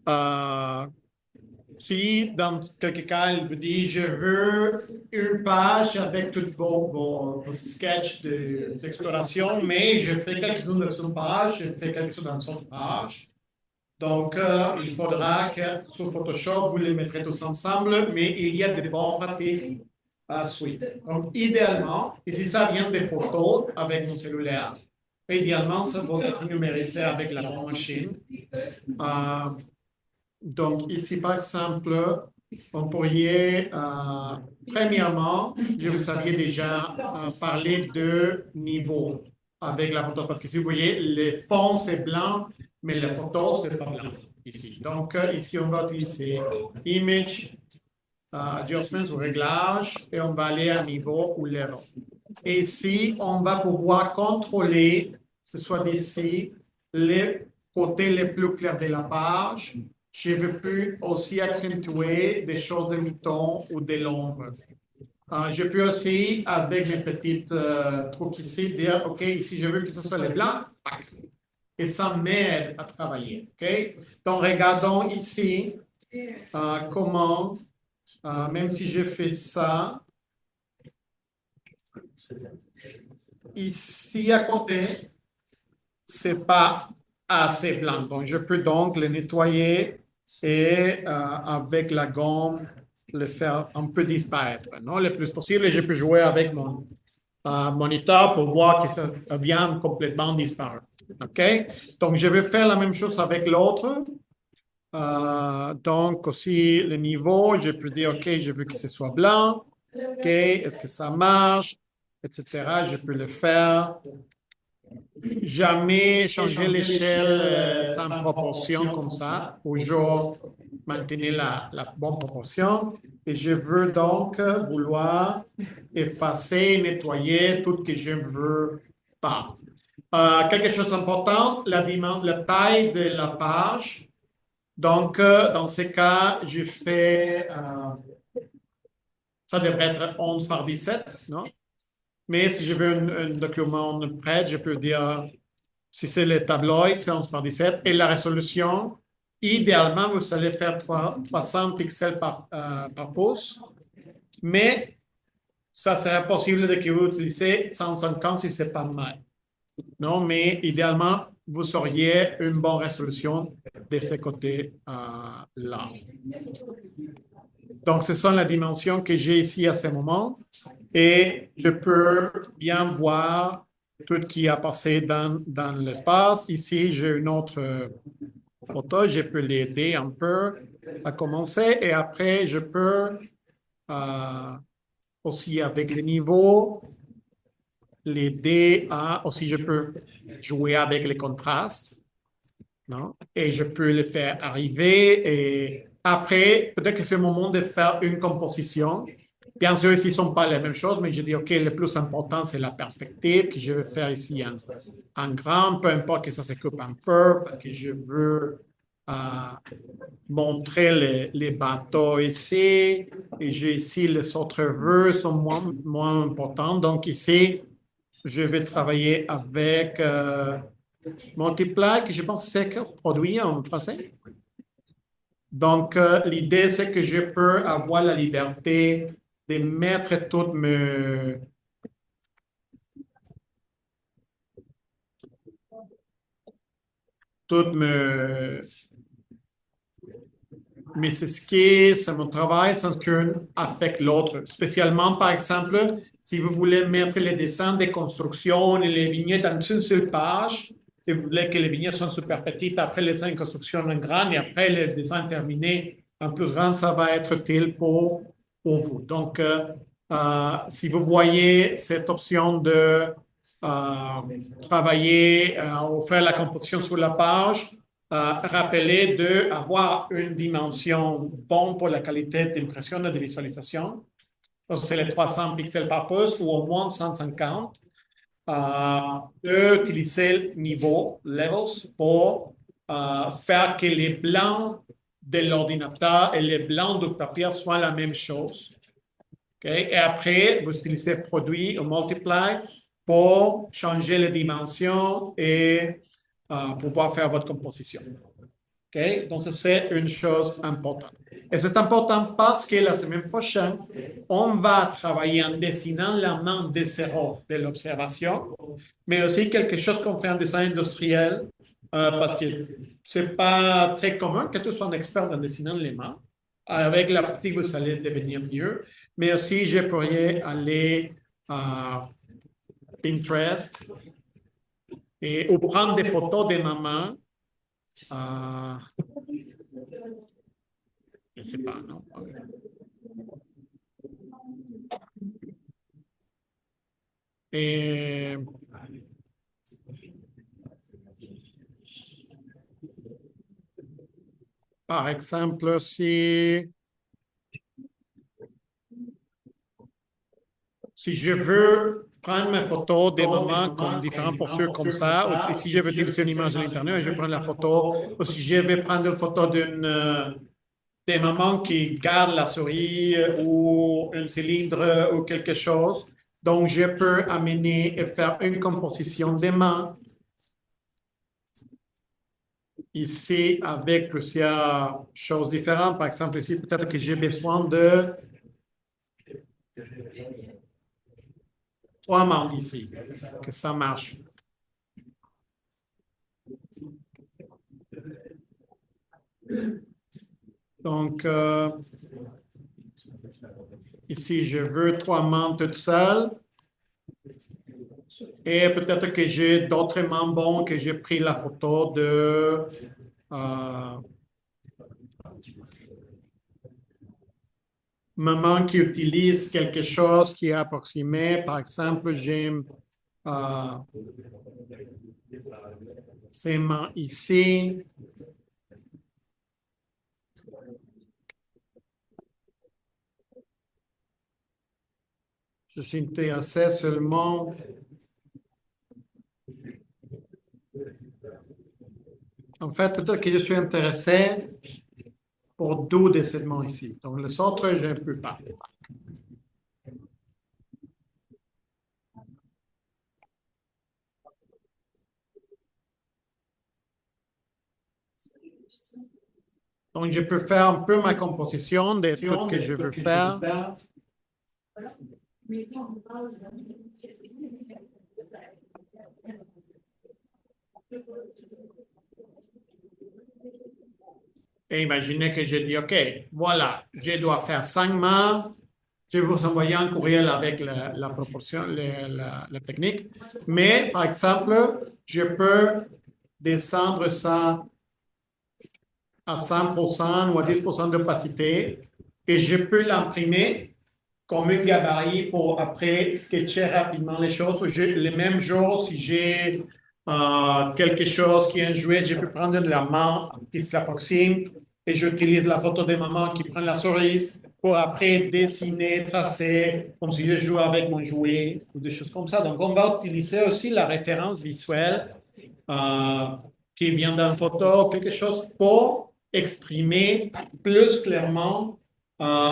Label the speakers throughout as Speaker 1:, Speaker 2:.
Speaker 1: Euh, Si dans quelques cas, il vous dit, je veux une page avec tous vos sketchs d'exploration, mais je fais quelque chose dans une page, je fais quelque chose dans une autre page. Donc, il faudra que sur Photoshop, vous les mettrez tous ensemble, mais il y a des bonnes pratiques à suivre. Donc, idéalement, ici, ça vient des photos avec mon cellulaire. Idéalement, ça va être numérisé avec la bonne machine. Euh, donc, ici, par exemple, on pourrait, premièrement, je vous avais déjà parlé de niveau avec la photo, parce que si vous voyez, le fond, c'est blanc, mais la photo, c'est pas blanc ici. Donc, ici, on va utiliser Image, Adjustments ou réglages, et on va aller à niveau ou level. Et ici, on va pouvoir contrôler, ce soit d'ici, les côtés les plus clairs de la page. Je veux plus aussi accentuer des choses de mi-ton ou de l'ombre. Je peux aussi, avec mes petites trucs ici, dire, OK, ici, je veux que ce soit le blanc. Et ça m'aide à travailler. OK? Donc, regardons ici comment, même si je fais ça, ici à côté, c'est pas assez blanc. Donc, je peux donc le nettoyer et avec la gomme, le faire un peu disparaître, non? Le plus possible, et je peux jouer avec mon moniteur pour voir que ça vient complètement disparaître. OK? Donc, je vais faire la même chose avec l'autre. Donc, aussi, le niveau, je peux dire, OK, je veux que ce soit blanc. OK, est-ce que ça marche? Etc. Je peux le faire. Jamais changer l'échelle sans proportion comme ça. Toujours maintenir la bonne proportion. Et je veux donc vouloir effacer, nettoyer tout ce que je ne veux pas. Quelque chose d'important, la taille de la page. Donc, dans ce cas, je fais, ça devrait être 11 par 17, non? Mais si je veux un document prêt, je peux dire, si c'est le tabloïd, c'est 11 par 17. Et la résolution, idéalement, vous allez faire 300 pixels par pouce. Mais ça serait possible de que vous utilisez 150 si c'est pas mal. Non, mais idéalement, vous auriez une bonne résolution de ce côté-là. Donc, ce sont les dimensions que j'ai ici à ce moment. Et je peux bien voir tout ce qui a passé dans l'espace. Ici, j'ai une autre photo. Je peux l'aider un peu à commencer. Et après, je peux aussi, avec le niveau, l'aider à... Aussi, je peux jouer avec les contrastes. Non? Et je peux le faire arriver. Et après, peut-être que c'est le moment de faire une composition. Bien sûr, ici, ne sont pas les mêmes choses, mais je dis, OK, le plus important, c'est la perspective que je vais faire ici en grand, peu importe que ça se coupe un peu, parce que je veux euh, montrer les bateaux ici, et j'ai ici les autres vues sont moins importants. Donc ici, je vais travailler avec Multiply, que je pense que c'est produit en français. Donc, l'idée, c'est que je peux avoir la liberté de mettre toutes mes skills, mon travail, sans qu'un affecte l'autre. Spécialement, par exemple, si vous voulez mettre les dessins de construction et les vignettes dans une seule page, et vous voulez que les vignettes soient super petites, après les dessins de construction en grand, et après les dessins terminés en plus grand, ça va être utile pour vous. Donc, si vous voyez cette option de travailler ou faire la composition sur la page, rappeler d'avoir une dimension bonne pour la qualité d'impression et de visualisation. C'est les 300 pixels par pouce ou au moins 150. D'utiliser le niveau, levels, pour faire que les blancs de l'ordinateur et les blancs du papier soient la même chose. Okay? Et après, vous utilisez produit ou multiply pour changer les dimensions et pouvoir faire votre composition. OK? Donc, ça, c'est une chose importante. Et c'est important parce que la semaine prochaine, on va travailler en dessinant la main de zéro de l'observation, mais aussi quelque chose qu'on fait en design industriel, parce que c'est pas très commun que tu sois un expert en dessinant les mains. Avec la pratique, vous allez devenir mieux. Mais aussi, je pourrais aller à Pinterest ou prendre des photos de ma main. Je ne sais pas, non? Et par exemple, si je veux prendre mes photos des moments comme différentes postures comme ça, ou si je veux utiliser une image de l'Internet, je prends la photo, ou si je vais prendre une photo des mamans qui gardent la souris ou un cylindre ou quelque chose. Donc, je peux amener et faire une composition des mains ici avec plusieurs choses différentes. Par exemple, ici, peut-être que j'ai besoin de 3 mains ici, que ça marche. Donc, ici, je veux 3 mains toutes seules. Et peut-être que j'ai d'autres mains bons que j'ai pris la photo de maman qui utilise quelque chose qui est approximé. Par exemple, j'ai ces mains ici. Je suis intéressé seulement en fait, peut-être que je suis intéressé pour 2 de ces mains ici. Donc, les autres, je ne peux pas. Donc, je peux faire un peu ma composition des trucs que je veux faire. Et imaginez que je dis, OK, voilà, je dois faire 5 mains. Je vais vous envoyer un courriel avec la proportion, la technique. Mais, par exemple, je peux descendre ça à 100% ou à 10% d'opacité et je peux l'imprimer comme une gabarit pour après sketcher rapidement les choses. Le même jour, si j'ai quelque chose qui est un jouet, je peux prendre de la main qui s'approxime et j'utilise la photo de maman qui prend la cerise pour après dessiner, tracer, comme si je jouais avec mon jouet ou des choses comme ça. Donc, on va utiliser aussi la référence visuelle qui vient d'une photo, quelque chose pour exprimer plus clairement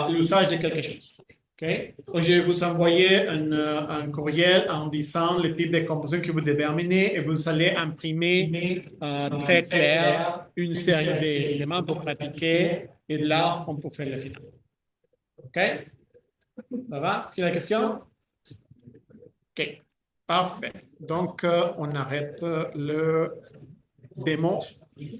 Speaker 1: l'usage de quelque chose. Okay? Donc, je vais vous envoyer un courriel en disant le type de composition que vous devez amener et vous allez imprimer très clair une série d'éléments pour pratiquer et de là, on peut faire le final. OK? Ça va? Est-ce qu'il y a une question? OK. Parfait. Donc, on arrête le démo.